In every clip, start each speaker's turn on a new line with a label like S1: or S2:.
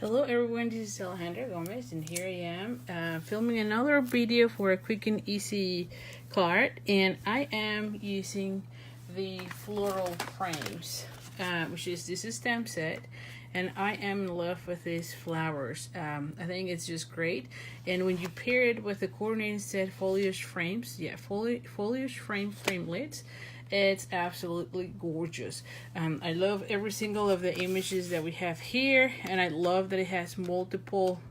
S1: Hello everyone, this is Alejandra Gomez and here I am filming another video for a quick and easy card, and I am using the Floral Frames, which is this stamp set, and I am in love with these flowers. I think it's just great, and when you pair it with the coordinated set foliage frames, foliage framelits, it's absolutely gorgeous. I love every single of the images that we have here, and I love that it has multiple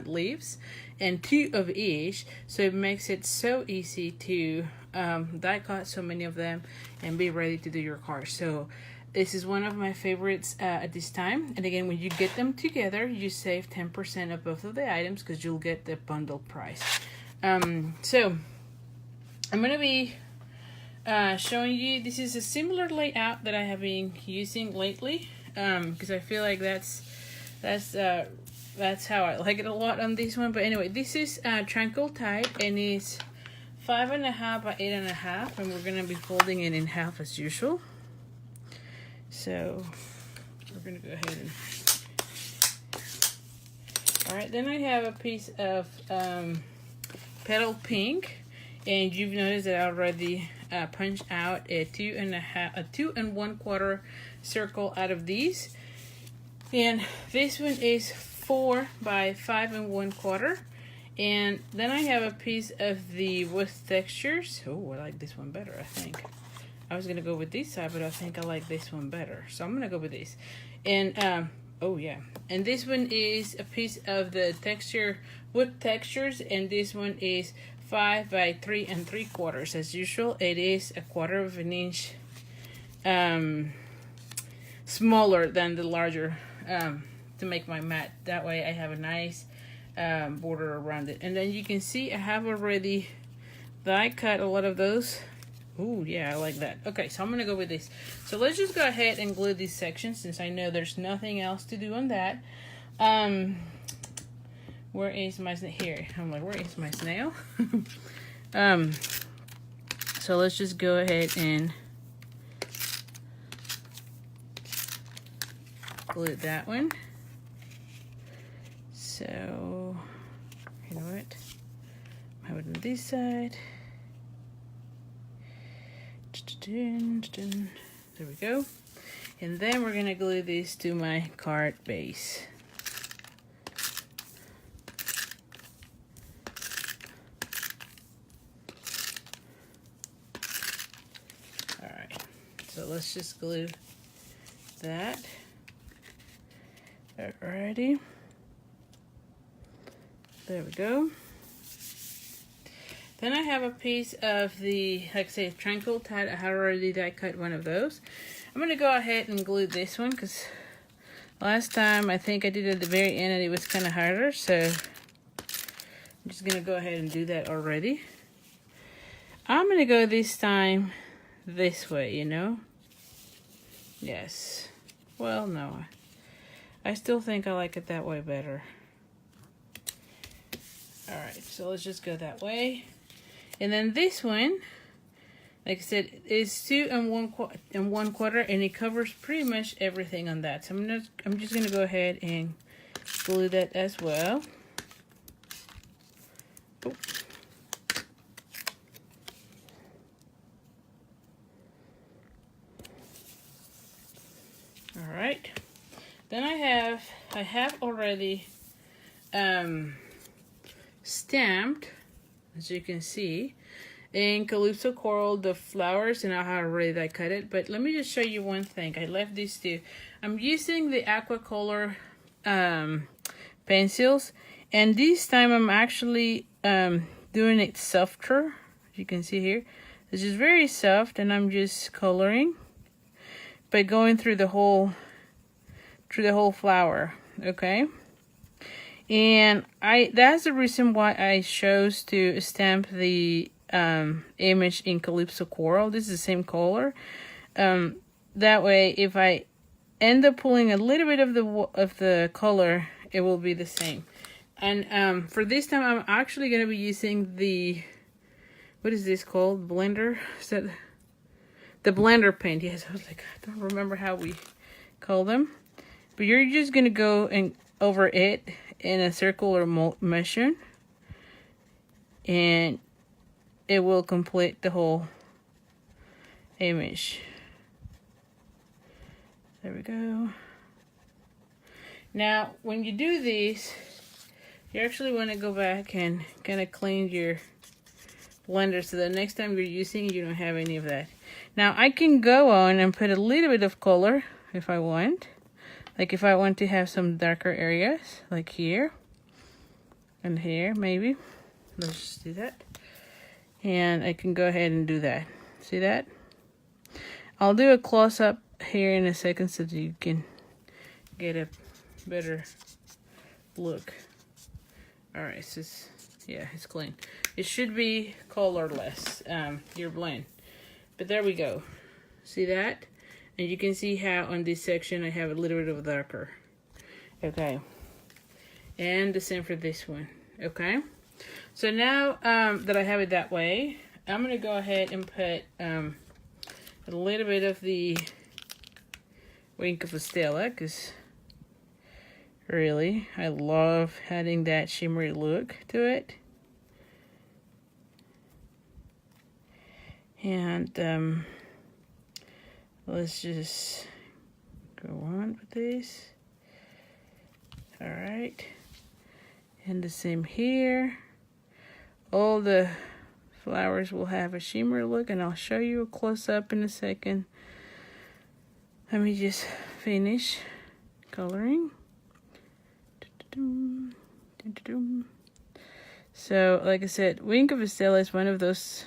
S1: leaves and 2 of each, so it makes it so easy to die cut so many of them and be ready to do your card. So this is one of my favorites at this time, and again, when you get them together, you save 10% of both of the items because you'll get the bundle price. So I'm gonna be showing you, this is a similar layout that I have been using lately, because I feel like that's how I like it a lot on this one. But anyway, this is Tranquil Tide, and it's 5.5 by 8.5, and we're gonna be folding it in half as usual. So we're gonna go ahead and, all right, then I have a piece of Petal Pink, and you've noticed that I already punched out a 2 1/4 circle out of these, and this one is 4 by 5 1/4. And then I have a piece of the wood textures. Oh, I like this one better. I think I was gonna go with this side, but I think I like this one better, so I'm gonna go with this. And oh yeah, and this one is a piece of the wood textures, and this one is 5 by 3 3/4. As usual, it is 1/4 of an inch smaller than the larger, to make my mat. That way I have a nice border around it. And then you can see I have already die cut a lot of those. Ooh, yeah, I like that. Okay, so I'm gonna go with this. So let's just go ahead and glue these sections, since I know there's nothing else to do on that. Where is my snail? Here. I'm like, where is my snail? So let's just go ahead and glue that one. So, you know what? I have it on this side. There we go. And then we're gonna glue this to my card base. So let's just glue that. Alrighty. There we go. Then I have a piece of the, like I say, Tranquil Tide. I have already die cut one of those. I'm going to go ahead and glue this one, because last time I think I did it at the very end and it was kind of harder. So I'm just going to go ahead and do that already. I'm going to go this time this way, you know? Yes. Well, no. I still think I like it that way better. Alright, so let's just go that way. And then this one, like I said, is 2 1/4, and it covers pretty much everything on that. So I'm just gonna go ahead and glue that as well. Oh. All right, then I have already stamped, as you can see, in Calypso Coral the flowers, and I have already die cut it. But let me just show you one thing. I left these two. I'm using the aqua color pencils, and this time I'm actually doing it softer. As you can see here, this is very soft, and I'm just coloring by going through the whole flower. Okay, and that's the reason why I chose to stamp the image in Calypso Coral. This is the same color. That way, if I end up pulling a little bit of the color, it will be the same. And for this time, I'm actually going to be using the, what is this called? Blender? Is that the blender paint? Yes, I was like, I don't remember how we call them. But you're just going to go and over it in a circular motion, and it will complete the whole image. There we go. Now, when you do these, you actually want to go back and kind of clean your blender so the next time you're using it, you don't have any of that. Now, I can go on and put a little bit of color if I want. Like if I want to have some darker areas, like here and here, maybe. Let's just do that. And I can go ahead and do that. See that? I'll do a close-up here in a second so that you can get a better look. All right, so yeah, it's clean. It should be colorless, your blend. But there we go. See that? And you can see how on this section I have a little bit of darker. Okay. And the same for this one. Okay. So now that I have it that way, I'm going to go ahead and put a little bit of the Wink of a Stella, because really, I love adding that shimmery look to it. And let's just go on with this. All right. And the same here. All the flowers will have a shimmer look, and I'll show you a close-up in a second. Let me just finish coloring. So, like I said, Wink of a Stella is one of those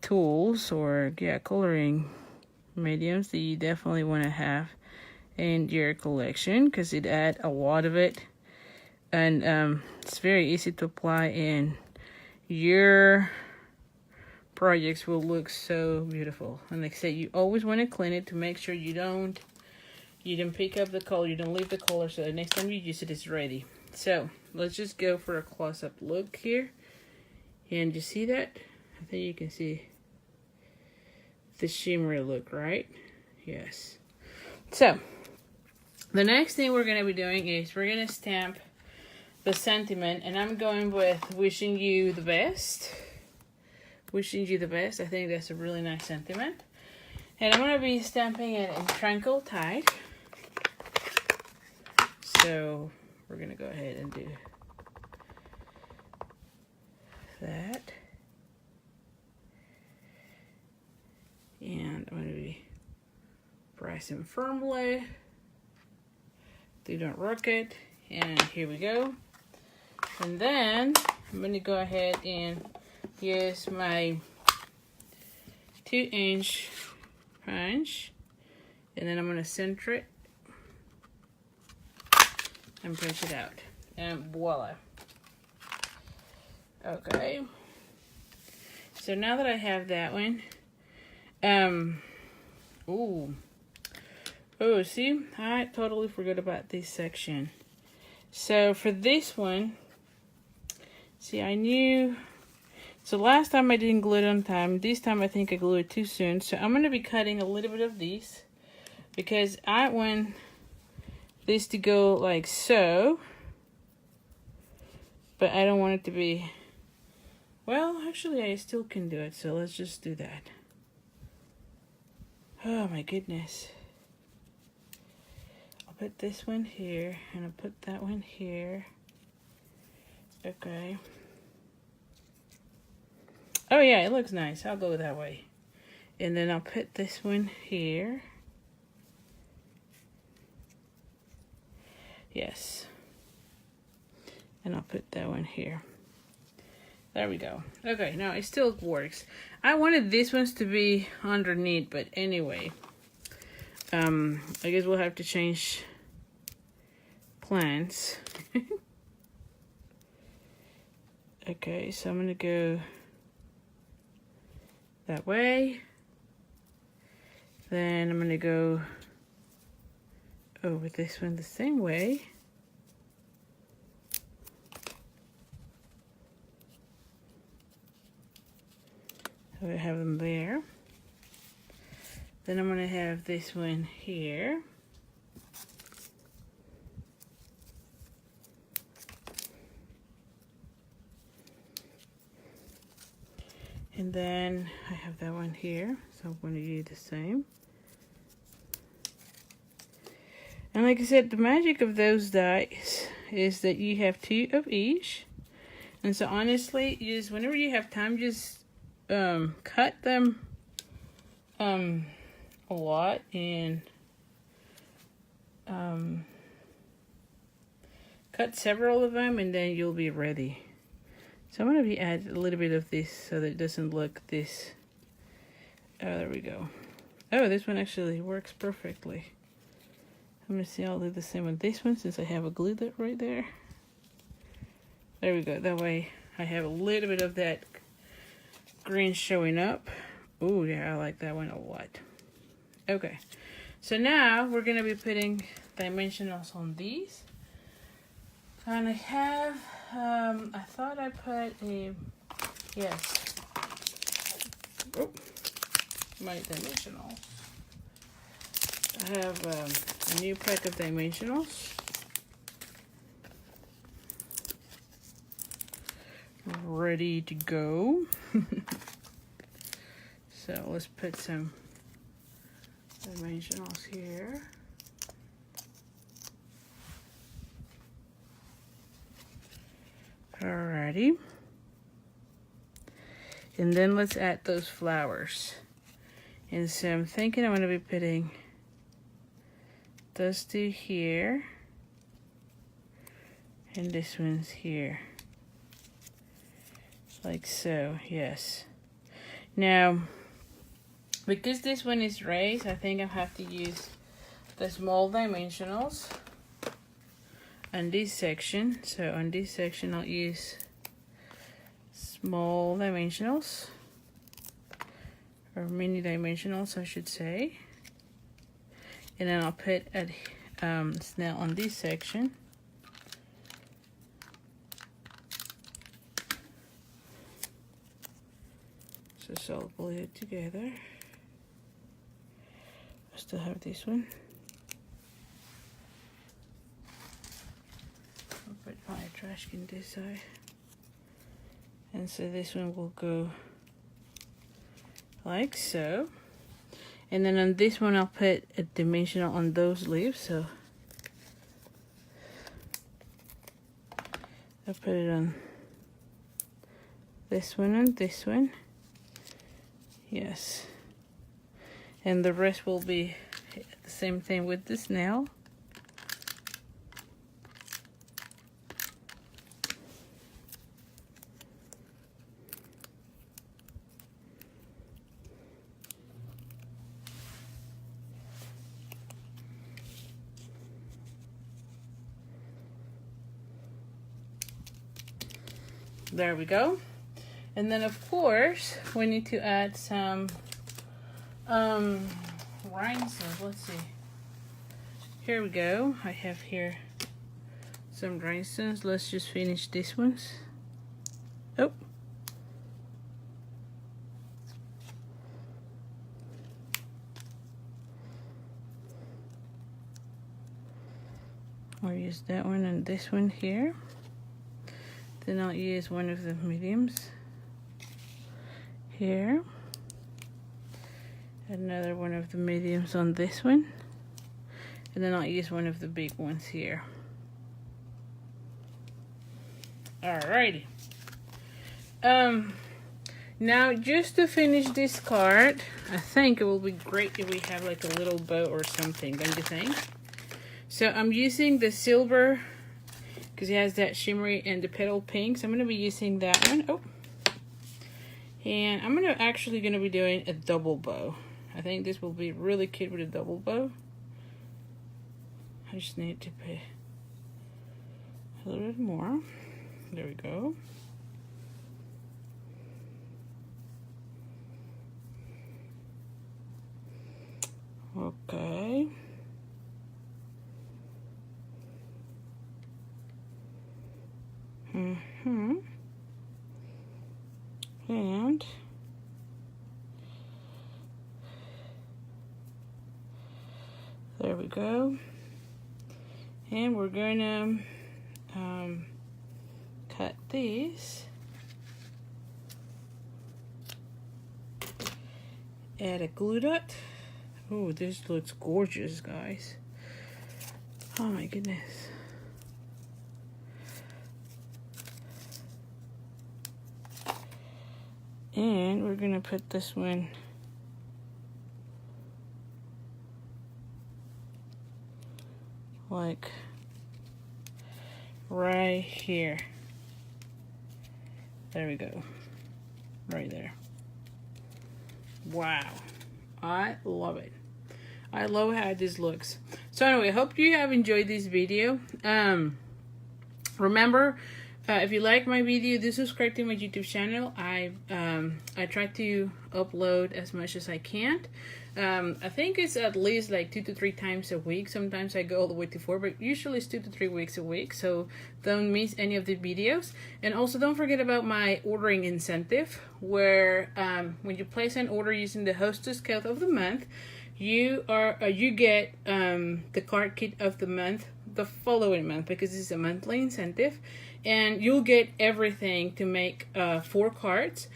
S1: tools or coloring mediums that you definitely want to have in your collection, because it adds a lot of it, and it's very easy to apply, and your projects will look so beautiful. And like I said, you always want to clean it to make sure you don't pick up the color, you don't leave the color, so the next time you use it, it's ready. So let's just go for a close-up look here, and you see that? I think you can see the shimmery look, right? Yes. So the next thing we're going to be doing is we're going to stamp the sentiment, and I'm going with wishing you the best. Wishing you the best. I think that's a really nice sentiment. And I'm going to be stamping it in Tranquil Tide. So we're going to go ahead and do that. And I'm going to be pressing firmly. Do not rock it. And here we go. And then I'm going to go ahead and use my 2-inch punch. And then I'm going to center it and punch it out. And voila. Okay. So now that I have that one, oh, see, I totally forgot about this section. So for this one, see, I knew, so last time I didn't glue it on time. This time I think I glued it too soon. So I'm going to be cutting a little bit of these, because I want this to go like so, but I don't want it to be, well, actually I still can do it. So let's just do that. Oh my goodness. I'll put this one here, and I'll put that one here. Okay. Oh yeah, it looks nice. I'll go that way. And then I'll put this one here. Yes. And I'll put that one here. There we go. Okay, now it still works. I wanted these ones to be underneath, but anyway. I guess we'll have to change plans. Okay, so I'm gonna go that way. Then I'm gonna go over this one the same way. So I have them there. Then I'm going to have this one here. And then I have that one here, so I'm going to do the same. And like I said, the magic of those dies is that you have 2 of each. And so honestly, just whenever you have time, just cut them a lot and cut several of them, and then you'll be ready. So I'm going to add a little bit of this so that it doesn't look this. Oh, there we go. Oh, this one actually works perfectly. I'm going to see, I'll do the same with this one since I have a glue that right there. There we go. That way I have a little bit of that green showing up. Oh, yeah, I like that one a lot. Okay. So now we're going to be putting dimensionals on these. And I have, I thought I put a, yes. Oh, my dimensionals. I have a new pack of dimensionals. Ready to go. So let's put some dimensionals here. Alrighty. And then let's add those flowers. And so I'm thinking I'm going to be putting those 2 here. And this one's here. Like so, yes. Now, because this one is raised, I think I have to use the small dimensionals on this section. So on this section, I'll use small dimensionals, or mini dimensionals, I should say. And then I'll put a snail on this section. So I'll glue it together. I still have this one. I'll put my trash can this side. And so this one will go like so. And then on this one, I'll put a dimensional on those leaves. So I'll put it on this one and this one. Yes. And the rest will be the same thing with the snail. There we go. And then of course we need to add some rhinestones. Let's see. Here we go. I have here some rhinestones. Let's just finish these ones. Oh. I'll use that one and this one here. Then I'll use one of the mediums here. Another one of the mediums on this one. And then I'll use one of the big ones here. Alrighty. Now just to finish this card, I think it will be great if we have like a little bow or something, don't you think? So I'm using the silver because it has that shimmery and the petal pink. So I'm going to be using that one. Oh. And I'm actually going to be doing a double bow. I think this will be really cute with a double bow. I just need to put a little bit more. There we go. Okay. And there we go. And we're gonna cut these add a glue dot. Oh, this looks gorgeous, guys. Oh my goodness. And we're gonna put this one like right here. There we go. Right there. Wow. I love it. I love how this looks. So anyway, I hope you have enjoyed this video. Remember, if you like my video, do subscribe to my YouTube channel. I try to upload as much as I can. I think it's at least like 2 to 3 times a week. Sometimes I go all the way to 4, but usually it's 2 to 3 weeks a week. So don't miss any of the videos. And also don't forget about my ordering incentive, where when you place an order using the Hostess Code of the month, you get the card kit of the month the following month, because this is a monthly incentive, and you'll get everything to make 4 cards,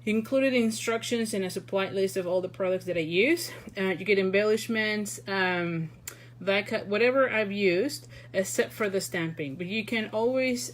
S1: included instructions and a supply list of all the products that I use. You get embellishments, die cut, whatever I've used, except for the stamping. But you can always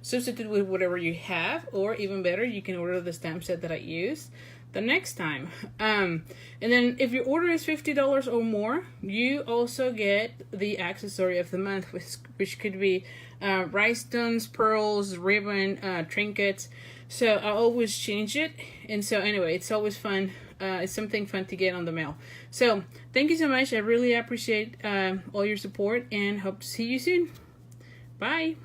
S1: substitute with whatever you have, or even better, you can order the stamp set that I used the next time. And then if your order is $50 or more, you also get the accessory of the month, which could be rhinestones, pearls, ribbon, trinkets. So I always change it, and so anyway, it's always fun. It's something fun to get on the mail. So thank you so much. I really appreciate all your support, and hope to see you soon. Bye.